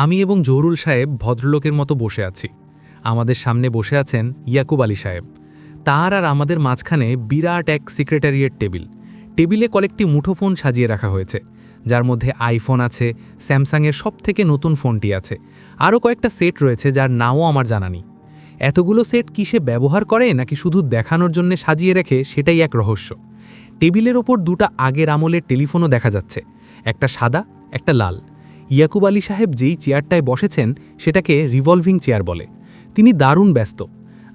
আমি এবং জহুরুল সাহেব ভদ্রলোকের মতো বসে আছি। আমাদের সামনে বসে আছেন ইয়াকুব আলী সাহেব। তার আর আমাদের মাঝখানে বিরাট এক সেক্রেটারিয়েট টেবিল। টেবিলে কয়েকটি মুঠোফোন সাজিয়ে রাখা হয়েছে, যার মধ্যে আইফোন আছে, স্যামসাংয়ের সবথেকে নতুন ফোনটি আছে, আরও কয়েকটা সেট রয়েছে যার নামও আমার জানা নেই। এতগুলো সেট কিসে ব্যবহার করে নাকি শুধু দেখানোর জন্য সাজিয়ে রেখে সেটাই এক রহস্য। টেবিলের ওপর দুটা আগের আমলের টেলিফোনও দেখা যাচ্ছে, একটা সাদা, একটা লাল। ইয়াকুব আলী সাহেব যেই চেয়ারটায় বসেছেন সেটাকে রিভলভিং চেয়ার বলে। তিনি দারুণ ব্যস্ত।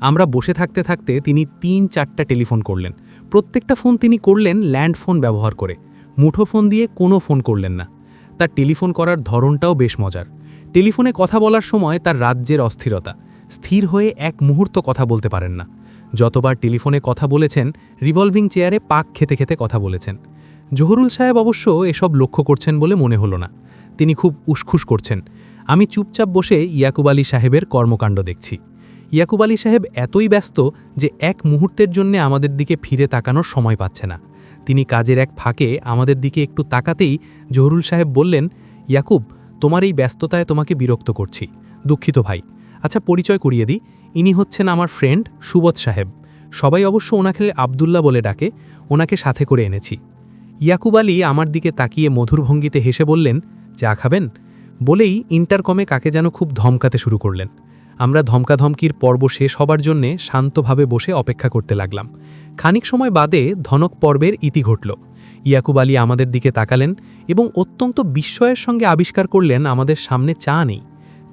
আমরা বসে থাকতে থাকতে তিনি ৩-৪টা টেলিফোন করলেন। প্রত্যেকটা ফোন তিনি করলেন ল্যান্ড ফোন ব্যবহার করে, মুঠোফোন দিয়ে কোনো ফোন করলেন না। তার টেলিফোন করার ধরনটাও বেশ মজার। টেলিফোনে কথা বলার সময় তার রাজ্যের অস্থিরতা, স্থির হয়ে এক মুহূর্ত কথা বলতে পারেন না। যতবার টেলিফোনে কথা বলেছেন, রিভলভিং চেয়ারে পাক খেতে খেতে কথা বলেছেন। জহুরুল সাহেব অবশ্য এসব লক্ষ্য করছেন বলে মনে হলো না। তিনি খুব উসখুস করছেন। আমি চুপচাপ বসে ইয়াকুব আলী সাহেবের কর্মকাণ্ড দেখছি। ইয়াকুব আলী সাহেব এতই ব্যস্ত যে এক মুহূর্তের জন্য আমাদের দিকে ফিরে তাকানোর সময় পাচ্ছে না। তিনি কাজের এক ফাঁকে আমাদের দিকে একটু তাকাতেই জহুরুল সাহেব বললেন, ইয়াকুব, তোমার এই ব্যস্ততায় তোমাকে বিরক্ত করছি, দুঃখিত ভাই। আচ্ছা, পরিচয় করিয়ে দিই, ইনি হচ্ছেন আমার ফ্রেন্ড সুবোধ সাহেব। সবাই অবশ্য ওনাকে আবদুল্লাহ বলে ডাকে, ওনাকে সাথে করে এনেছি। ইয়াকুব আলী আমার দিকে তাকিয়ে মধুর ভঙ্গিতে হেসে বললেন, চা খাবেন? বলেই ইন্টারকমে কাকে যেন খুব ধমকাতে শুরু করলেন। আমরা ধমকাধমকির পর্ব শেষ হবার জন্যে শান্তভাবে বসে অপেক্ষা করতে লাগলাম। খানিক সময় বাদে ধনক পর্বের ইতি ঘটল। ইয়াকুব আলী আমাদের দিকে তাকালেন এবং অত্যন্ত বিস্ময়ের সঙ্গে আবিষ্কার করলেন আমাদের সামনে চা নেই।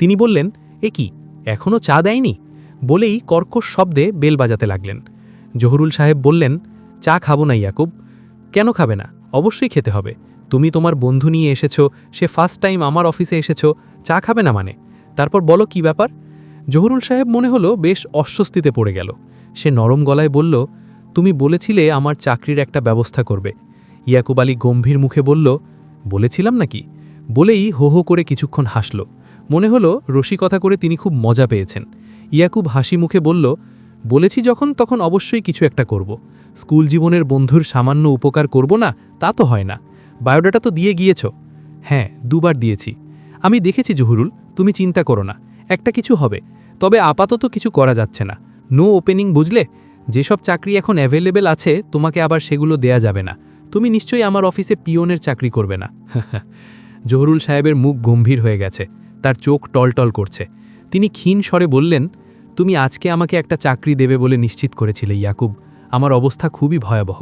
তিনি বললেন, এ কি, এখনও চা দেয়নি? বলেই কর্কশ শব্দে বেল বাজাতে লাগলেন। জহুরুল সাহেব বললেন, চা খাবো না ইয়াকুব। কেন খাবে না? অবশ্যই খেতে হবে। তুমি তোমার বন্ধু নিয়ে এসেছো, সে ফার্স্ট টাইম আমার অফিসে এসেছো, চা খাবে না মানে? তারপর বলো কি ব্যাপার? জহুরুল সাহেব মনে হলো বেশ অস্বস্তিতে পড়ে গেল। সে নরম গলায় বলল, তুমি বলেছিলে আমার চাকরির একটা ব্যবস্থা করবে। ইয়াকুব আলী গম্ভীর মুখে বলল, বলেছিলাম নাকি? বলেই হো হো করে কিছুক্ষণ হাসল। মনে হলো রসিকতা করে তিনি খুব মজা পেয়েছেন। ইয়াকুব হাসি মুখে বলল, বলেছি যখন তখন অবশ্যই কিছু একটা করব। স্কুল জীবনের বন্ধুর সামান্য উপকার করব না তা তো হয় না। বায়োডাটা তো দিয়ে গিয়েছ? হ্যাঁ, 2বার দিয়েছি। আমি দেখেছি জহুরুল, তুমি চিন্তা করো না, একটা কিছু হবে। তবে আপাতত কিছু করা যাচ্ছে না, নো ওপেনিং, বুঝলে? যেসব চাকরি এখন অ্যাভেলেবেল আছে তোমাকে আবার সেগুলো দেয়া যাবে না। তুমি নিশ্চয়ই আমার অফিসে পিওনের চাকরি করবে না। জহুরুল সাহেবের মুখ গম্ভীর হয়ে গেছে, তার চোখ টলটল করছে। তিনি ক্ষীণ স্বরে বললেন, তুমি আজকে আমাকে একটা চাকরি দেবে বলে নিশ্চিত করেছিলে ইয়াকুব। আমার অবস্থা খুবই ভয়াবহ।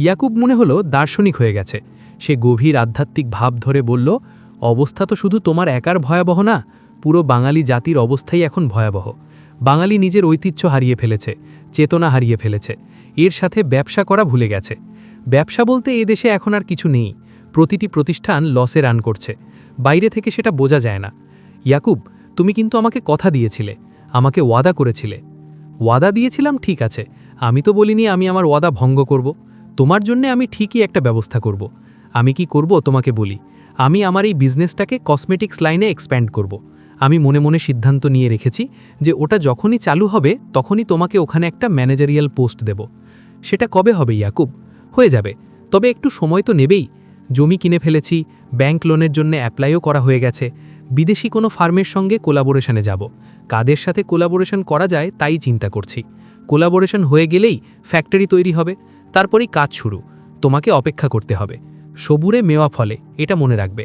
ইয়াকুব মনে হলো দার্শনিক হয়ে গেছে। সে গভীর আধ্যাত্মিক ভাব ধরে বলল, অবস্থা তো শুধু তোমার একার ভয়াবহ না, পুরো বাঙালি জাতির অবস্থাই এখন ভয়াবহ। বাঙালি নিজের ঐতিহ্য হারিয়ে ফেলেছে, চেতনা হারিয়ে ফেলেছে, এর সাথে ব্যবসা করা ভুলে গেছে। ব্যবসা বলতে এ দেশে এখন আর কিছু নেই। প্রতিটি প্রতিষ্ঠান লসে রান করছে, বাইরে থেকে সেটা বোঝা যায় না। ইয়াকুব, তুমি কিন্তু আমাকে কথা দিয়েছিলে, আমাকে ওয়াদা করেছিলে। ওয়াদা দিয়েছিলাম ঠিক আছে, আমি তো বলিনি আমি আমার ওয়াদা ভঙ্গ করব। তোমার জন্যে আমি ঠিকই একটা ব্যবস্থা করব। আমি কি করব তোমাকে বলি, আমি আমার এই বিজনেসটাকে কসমেটিক্স লাইনে এক্সপ্যান্ড করব। আমি মনে মনে সিদ্ধান্ত নিয়ে রেখেছি যে ওটা যখনই চালু হবে তখনই তোমাকে ওখানে একটা ম্যানেজারিয়াল পোস্ট দেব। সেটা কবে হবে ইয়াকুব? হয়ে যাবে, তবে একটু সময় তো নেবেই। জমি কিনে ফেলেছি, ব্যাংক লোনের জন্য অ্যাপ্লাইও করা হয়ে গেছে। বিদেশি কোনো ফার্মের সঙ্গে কোলাবোরেশনে যাব। কাদের সাথে কোলাবোরেশন করা যায় তাই চিন্তা করছি। কোলাবোরেশন হয়ে গেলেই ফ্যাক্টরি তৈরি হবে, তারপরেই কাজ শুরু। তোমাকে অপেক্ষা করতে হবে। সবুরে মেওয়া ফলে, এটা মনে রাখবে।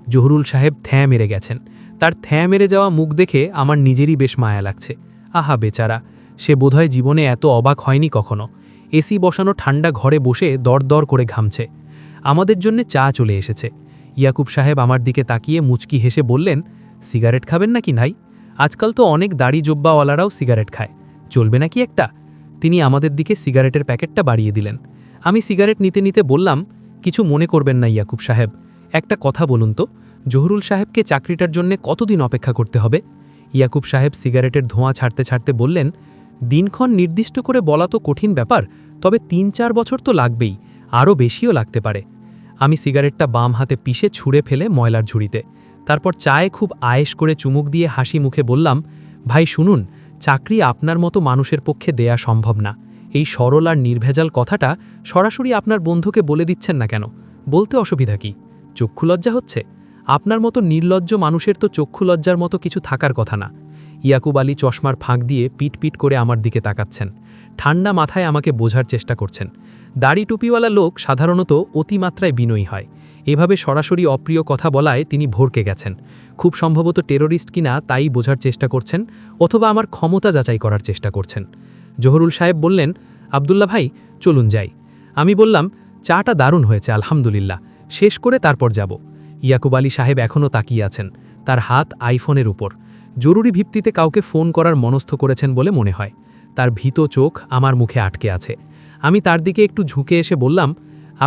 জহুরুল সাহেব থ্যাঁ মেরে গেছেন। তার থ্যাঁ মেরে যাওয়া মুখ দেখে আমার নিজেরই বেশ মায়া লাগছে। আহা বেচারা, সে বোধহয় জীবনে এত অবাক হয়নি কখনো। এসি বসানো ঠান্ডা ঘরে বসে দরদর করে ঘামছে। আমাদের জন্য চা চলে এসেছে। ইয়াকুব সাহেব আমার দিকে তাকিয়ে মুচকি হেসে বললেন, সিগারেট খাবেন নাকি ভাই? আজকাল তো অনেক দাড়ি জোব্বাওয়ালারাও সিগারেট খায়, চলবে নাকি একটা? তিনি আমাদের দিকে সিগারেটের প্যাকেটটা বাড়িয়ে দিলেন। আমি সিগারেট নিতে নিতে বললাম, কিছু মনে করবেন না ইয়াকুব সাহেব, একটা কথা বলুন তো, জহুরুল সাহেবকে চাকরিটার জন্য কতদিন অপেক্ষা করতে হবে? ইয়াকুব সাহেব সিগারেটের ধোঁয়া ছাড়তে ছাড়তে বললেন, দিনক্ষণ নির্দিষ্ট করে বলা তো কঠিন ব্যাপার, তবে 3-4 বছর তো লাগবেই, আরও বেশিও লাগতে পারে। আমি সিগারেটটা বাম হাতে পিষে ছুঁড়ে ফেলে ময়লার ঝুড়িতে, তারপর চায়ে খুব আয়েশ করে চুমুক দিয়ে হাসি মুখে বললাম, ভাই শুনুন, চাকরি আপনার মতো মানুষের পক্ষে দেয়া সম্ভব না। এই সরল আর নির্ভেজাল কথাটা সরাসরি আপনার বন্ধুকে বলে দিচ্ছেন না কেন? বলতে অসুবিধা কি? চক্ষু লজ্জা হচ্ছে? আপনার মতো নির্লজ্জ মানুষের তো চক্ষু লজ্জার মতো কিছু থাকার কথা না। ইয়াকুব আলী চশমার ফাঁক দিয়ে পিট পিট করে আমার দিকে তাকাচ্ছেন। ঠান্ডা মাথায় আমাকে বোঝার চেষ্টা করছেন। দাড়ি টুপিওয়ালা লোক সাধারণত অতিমাত্রায় বিনয়ী হয়। এভাবে সরাসরি অপ্রিয় কথা বলায় তিনি ভরকে গেছেন। খুব সম্ভবত টেরোরিস্ট কিনা তাই বোঝার চেষ্টা করছেন, অথবা আমার ক্ষমতা যাচাই করার চেষ্টা করছেন। জহুরুল সাহেব বললেন, আব্দুল্লাহ ভাই, চলুন যাই। আমি বললাম, চাটা দারুণ হয়েছে আলহামদুলিল্লাহ, শেষ করে তারপর যাব। ইয়াকুব আলী সাহেব এখনও তাকিয়ে আছেন, তার হাত আইফোনের উপর। জরুরি ভিত্তিতে কাউকে ফোন করার মনস্থ করেছেন বলে মনে হয়। তার ভীত চোখ আমার মুখে আটকে আছে। আমি তার দিকে একটু ঝুঁকে এসে বললাম,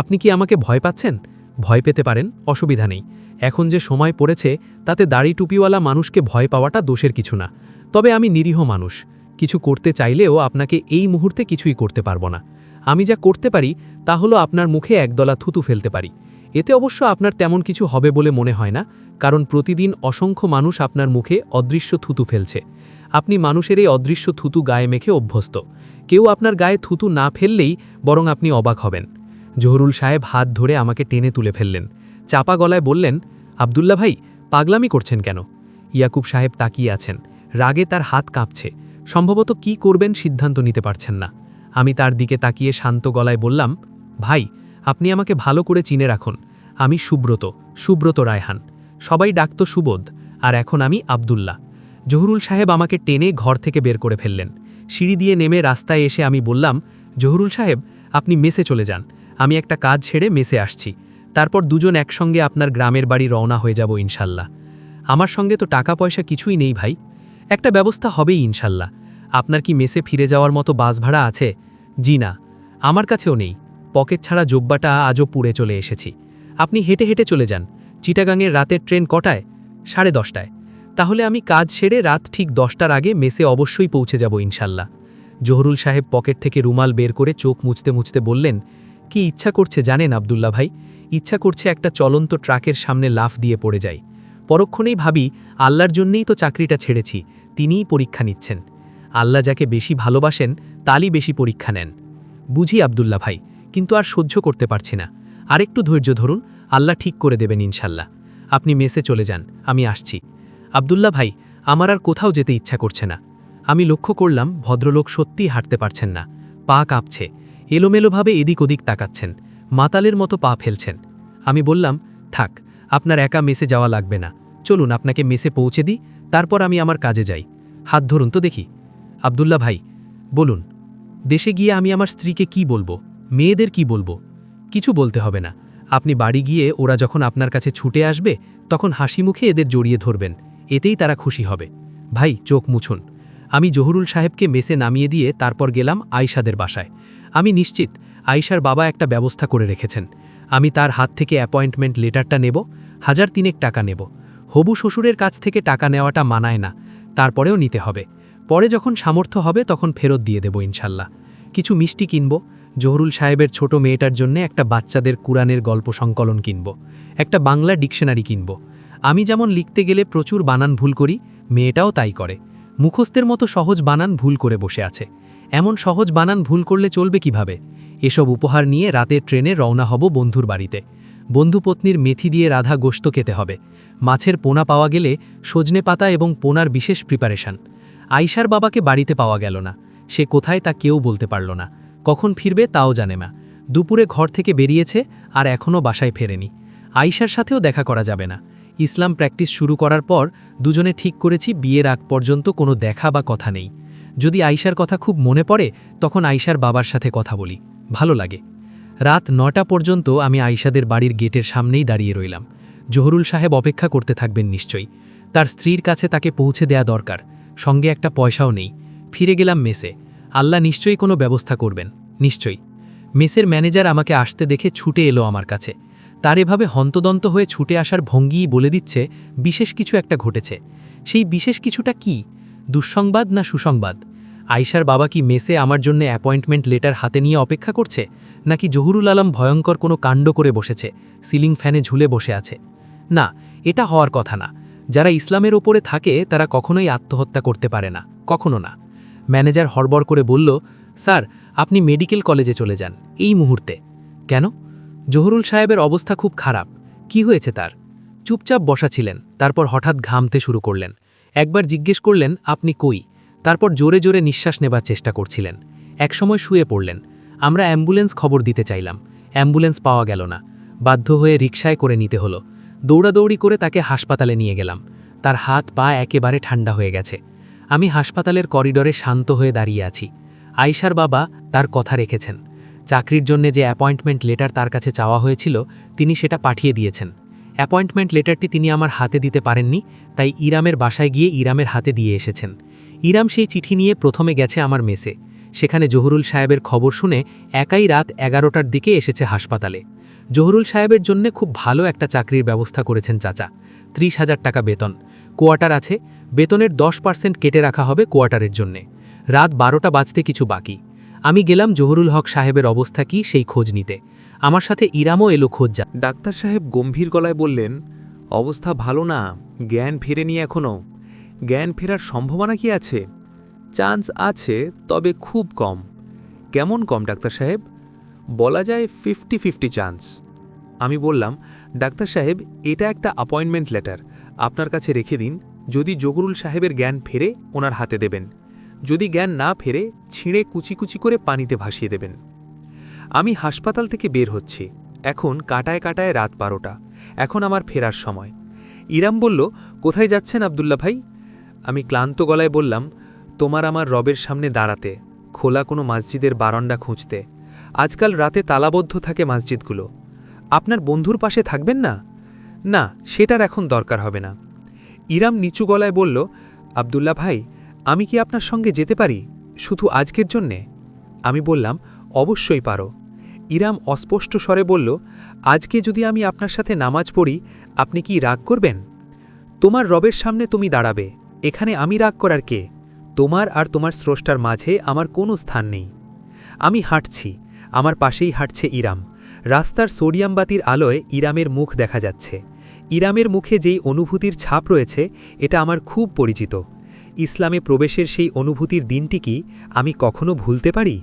আপনি কি আমাকে ভয় পাচ্ছেন? ভয় পেতে পারেন, অসুবিধা নেই। এখন যে সময় পড়েছে তাতে দাড়ি টুপিওয়ালা মানুষকে ভয় পাওয়াটা দোষের কিছু না। তবে আমি নিরীহ মানুষ, কিছু করতে চাইলেও আপনাকে এই মুহূর্তে কিছুই করতে পারবো না। আমি যা করতে পারি তা হলো আপনার মুখে একদলা থুতু ফেলতে পারি। এতে অবশ্য আপনার তেমন কিছু হবে বলে মনে হয় না, কারণ প্রতিদিন অসংখ্য মানুষ আপনার মুখে অদৃশ্য থুতু ফেলছে। আপনি মানুষের এই অদৃশ্য থুতু গায়ে মেখে অভ্যস্ত। কেউ আপনার গায়ে থুতু না ফেললেই বরং আপনি অবাক হবেন। জহুরুল সাহেব হাত ধরে আমাকে টেনে তুলে ফেললেন। চাপা গলায় বললেন, আব্দুল্লাহ ভাই, পাগলামি করছেন কেন? ইয়াকুব সাহেব তাকিয়ে আছেন, রাগে তার হাত কাঁপছে। সম্ভবত কি করবেন সিদ্ধান্ত নিতে পারছেন না। আমি তার দিকে তাকিয়ে শান্ত গলায় বললাম, ভাই, আপনি আমাকে ভালো করে চিনে রাখুন। আমি সুব্রত রায়হান। সবাই ডাকত সুবোধ, আর এখন আমি আব্দুল্লাহ। জহুরুল সাহেব আমাকে টেনে ঘর থেকে বের করে ফেললেন। সিঁড়ি দিয়ে নেমে রাস্তায় এসে আমি বললাম, জহুরুল সাহেব, আপনি মেসে চলে যান। আমি একটা কাজ ছেড়ে মেসে আসছি। তারপর দুজন একসঙ্গে আপনার গ্রামের বাড়ি রওনা হয়ে যাব ইনশাল্লাহ। আমার সঙ্গে তো টাকা পয়সা কিছুই নেই ভাই। একটা ব্যবস্থা হবেই ইনশাল্লাহ। আপনার কি মেসে ফিরে যাওয়ার মতো বাস ভাড়া আছে? জি না, আমার কাছেও নেই। পকেট ছাড়া জোব্বাটা আজও পুড়ে চলে এসেছি। আপনি হেঁটে হেঁটে চলে যান। চিটাগাংয়ের রাতের ট্রেন কটায়? 10:30। তাহলে আমি কাজ সেরে রাত ঠিক 10টার আগে মেসে অবশ্যই পৌঁছে যাব ইনশাল্লাহ। জহুরুল সাহেব পকেট থেকে রুমাল বের করে চোখ মুছতে মুছতে বললেন, কি ইচ্ছা করছে জানেন আব্দুল্লাহ ভাই? ইচ্ছা করছে একটা চলন্ত ট্রাকের সামনে লাফ দিয়ে পড়ে যাই। পরক্ষণেই ভাবি, আল্লাহর জন্যেই তো চাকরিটা ছেড়েছি, তিনিই পরীক্ষা নিচ্ছেন। আল্লাহ যাকে বেশি ভালোবাসেন তারই বেশি পরীক্ষা নেন। বুঝি আব্দুল্লাহ ভাই, কিন্তু আর সহ্য করতে পারছি না। আরেকটু ধৈর্য ধরুন, আল্লাহ ঠিক করে দেবেন ইনশাল্লাহ। আপনি মেসে চলে যান, আমি আসছি। আব্দুল্লাহ ভাই, আমার আর কোথাও যেতে ইচ্ছা করছে না। আমি লক্ষ্য করলাম ভদ্রলোক সত্যিই হাঁটতে পারছেন না, পা কাঁপছে, এলোমেলোভাবে এদিক ওদিক তাকাচ্ছেন, মাতালের মতো পা ফেলছেন। আমি বললাম, থাক, আপনার একা মেসে যাওয়া লাগবে না। চলুন আপনাকে মেসে পৌঁছে দিই, তারপর আমি আমার কাজে যাই। হাত ধরুন তো দেখি। আব্দুল্লাহ ভাই, বলুন, দেশে গিয়ে আমি আমার স্ত্রীকে কি বলবো, মেয়েদের কি বলবো? কিছু বলতে হবে না। আপনি বাড়ি গিয়ে ওরা যখন আপনার কাছে ছুটে আসবে তখন হাসি মুখে এদের জড়িয়ে ধরবেন, এতেই তারা খুশি হবে। ভাই, চোখ মুছুন। আমি জহুরুল সাহেবকে মেসে নামিয়ে দিয়ে তারপর গেলাম আয়শাদের বাসায়। আমি নিশ্চিত আয়শার বাবা একটা ব্যবস্থা করে রেখেছেন। আমি তার হাত থেকে অ্যাপয়েন্টমেন্ট লেটারটা নেব, 1003 টাকা নেব। হবু শ্বশুরের কাছ থেকে টাকা নেওয়াটা মানায় না, তারপরেও নিতে হবে। পরে যখন সামর্থ্য হবে তখন ফেরত দিয়ে দেব ইনশাল্লাহ। কিছু মিষ্টি কিনব, জহুরুল সাহেবের ছোট মেয়েটার জন্য একটা বাচ্চাদের কুরআনের গল্প সংকলন কিনব, একটা বাংলা ডিকশনারি কিনব। আমি যেমন লিখতে গেলে প্রচুর বানান ভুল করি, মেয়েটাও তাই করে। মুখস্থের মতো সহজ বানান ভুল করে বসে আছে। এমন সহজ বানান ভুল করলে চলবে কিভাবে? এসব উপহার নিয়ে রাতের ট্রেনে রওনা হব বন্ধুর বাড়িতে। বন্ধুপত্নীর মেথি দিয়ে রাধা গোশত খেতে হবে। মাছের পোনা পাওয়া গেলে সজনে পাতা এবং পোনার বিশেষ প্রিপারেশন। আয়শার বাবাকে বাড়িতে পাওয়া গেল না, সে কোথায় তা কেউ বলতে পারল না। কখন ফিরবে তাও জানে না। দুপুরে ঘর থেকে বেরিয়েছে আর এখনও বাসায় ফেরেনি। আয়শার সাথেও দেখা করা যাবে না। ইসলাম প্র্যাকটিস শুরু করার পর দুজনে ঠিক করেছি বিয়ের আগ পর্যন্ত কোনো দেখা বা কথা নেই। যদি আয়শার কথা খুব মনে পড়ে তখন আয়শার বাবার সাথে কথা বলি, ভালো লাগে। রাত 9টা পর্যন্ত আমি আয়শাদের বাড়ির গেটের সামনেই দাঁড়িয়ে রইলাম। জহুরুল সাহেব অপেক্ষা করতে থাকবেন নিশ্চয়ই। তার স্ত্রীর কাছে তাকে পৌঁছে দেয়া দরকার। সঙ্গে একটা পয়সাও নেই। ফিরে গেলাম মেসে। আল্লাহ নিশ্চয়ই কোনো ব্যবস্থা করবেন, নিশ্চয়ই। মেসের ম্যানেজার আমাকে আসতে দেখে ছুটে এলো আমার কাছে। তার এভাবে হন্তদন্ত হয়ে ছুটে আসার ভঙ্গিই বলে দিচ্ছে বিশেষ কিছু একটা ঘটেছে। সেই বিশেষ কিছুটা কি? দুঃসংবাদ না সুসংবাদ? আয়শার বাবা কি মেসে আমার জন্য অ্যাপয়েন্টমেন্ট লেটার হাতে নিয়ে অপেক্ষা করছে, নাকি জহুরুল আলম ভয়ঙ্কর কোনো কাণ্ড করে বসেছে, সিলিং ফ্যানে ঝুলে বসে আছে? না, এটা হওয়ার কথা না। যারা ইসলামের ওপরে থাকে তারা কখনোই আত্মহত্যা করতে পারে না, কখনো না। ম্যানেজার হড়বড় করে বলল, স্যার, আপনি মেডিকেল কলেজে চলে যান এই মুহূর্তে। কেন? জহুরুল সাহেবের অবস্থা খুব খারাপ। কি হয়েছে তার? চুপচাপ বসা ছিলেন, তারপর হঠাৎ ঘামতে শুরু করলেন। একবার জিজ্ঞেস করলেন, আপনি কই? তারপর জোরে জোরে নিঃশ্বাস নেবার চেষ্টা করছিলেন। একসময় শুয়ে পড়লেন। আমরা অ্যাম্বুলেন্স খবর দিতে চাইলাম। অ্যাম্বুলেন্স পাওয়া গেল না। বাধ্য হয়ে রিকশায় করে নিতে হলো। দৌড়াদৌড়ি করে তাকে হাসপাতালে নিয়ে গেলাম। তার হাত পা একেবারে ঠান্ডা হয়ে গেছে। আমি হাসপাতালের করিডোরে শান্ত হয়ে দাঁড়িয়ে আছি। আয়শার বাবা তার কথা রেখেছেন। চাকরির জন্য যে অ্যাপয়েন্টমেন্ট লেটার তার কাছে চাওয়া হয়েছিল, তিনি সেটা পাঠিয়ে দিয়েছেন। অ্যাপয়েন্টমেন্ট লেটারটি তিনি আমার হাতে দিতে পারেননি, তাই ইরামের বাসায় গিয়ে ইরামের হাতে দিয়ে এসেছেন। ইরাম সেই চিঠি নিয়ে প্রথমে গেছে আমার মেসে। সেখানে জহুরুল সাহেবের খবর শুনে একাই রাত 11টার দিকে এসেছে হাসপাতালে। জহুরুল সাহেবের জন্য খুব ভালো একটা চাকরির ব্যবস্থা করেছেন চাচা। 30,000 টাকা বেতন, কোয়ার্টার আছে, বেতনের 10% কেটে রাখা হবে কোয়ার্টারের জন্যে। রাত 12টা বাজতে কিছু বাকি। আমি গেলাম জহুরুল হক সাহেবের অবস্থা কি সেই খোঁজ নিতে। আমার সাথে ইরামও এলো খোঁজ যা। ডাক্তার সাহেব গম্ভীর গলায় বললেন, অবস্থা ভালো না, জ্ঞান ফেরেনি এখনও। জ্ঞান ফেরার সম্ভাবনা কি আছে? চান্স আছে, তবে খুব কম। কেমন কম ডাক্তার সাহেব? বলা যায় 50-50 চান্স। আমি বললাম, ডাক্তার সাহেব, এটা একটা অ্যাপয়েন্টমেন্ট লেটার, আপনার কাছে রেখে দিন। যদি জহুরুল সাহেবের জ্ঞান ফেরে ওনার হাতে দেবেন, যদি জ্ঞান না ফেরে ছিঁড়ে কুচি কুচি করে পানিতে ভাসিয়ে দেবেন। আমি হাসপাতাল থেকে বের হচ্ছি। এখন কাটায় কাটায় রাত 12টা। এখন আমার ফেরার সময়। ইরাম বলল, কোথায় যাচ্ছেন আব্দুল্লা ভাই? আমি ক্লান্ত গলায় বললাম, তোমার আমার রবের সামনে দাঁড়াতে, খোলা কোনো মসজিদের বারান্দা খুঁজতে। আজকাল রাতে তালাবদ্ধ থাকে মসজিদগুলো। আপনার বন্ধুর পাশে থাকবেন না? না, সেটার এখন দরকার হবে না। ইরাম নিচু গলায় বলল, আব্দুল্লা ভাই, আমি কি আপনার সঙ্গে যেতে পারি, শুধু আজকের জন্যে? আমি বললাম, অবশ্যই পারো। ইরাম অস্পষ্ট স্বরে বলল, আজকে যদি আমি আপনার সাথে নামাজ পড়ি, আপনি কি রাগ করবেন? তোমার রবের সামনে তুমি দাঁড়াবে, এখানে আমি রাগ করার কে? তোমার আর তোমার স্রষ্টার মাঝে আমার কোনো স্থান নেই। আমি হাঁটছি, আমার পাশেই হাঁটছে ইরাম। রাস্তার সোডিয়াম বাতির আলোয় ইরামের মুখ দেখা যাচ্ছে। ইরামের মুখে যেই অনুভূতির ছাপ রয়েছে, এটা আমার খুব পরিচিত। ইসলামে প্রবেশের সেই অনুভূতির দিনটি কি আমি কখনো ভুলতে পারি?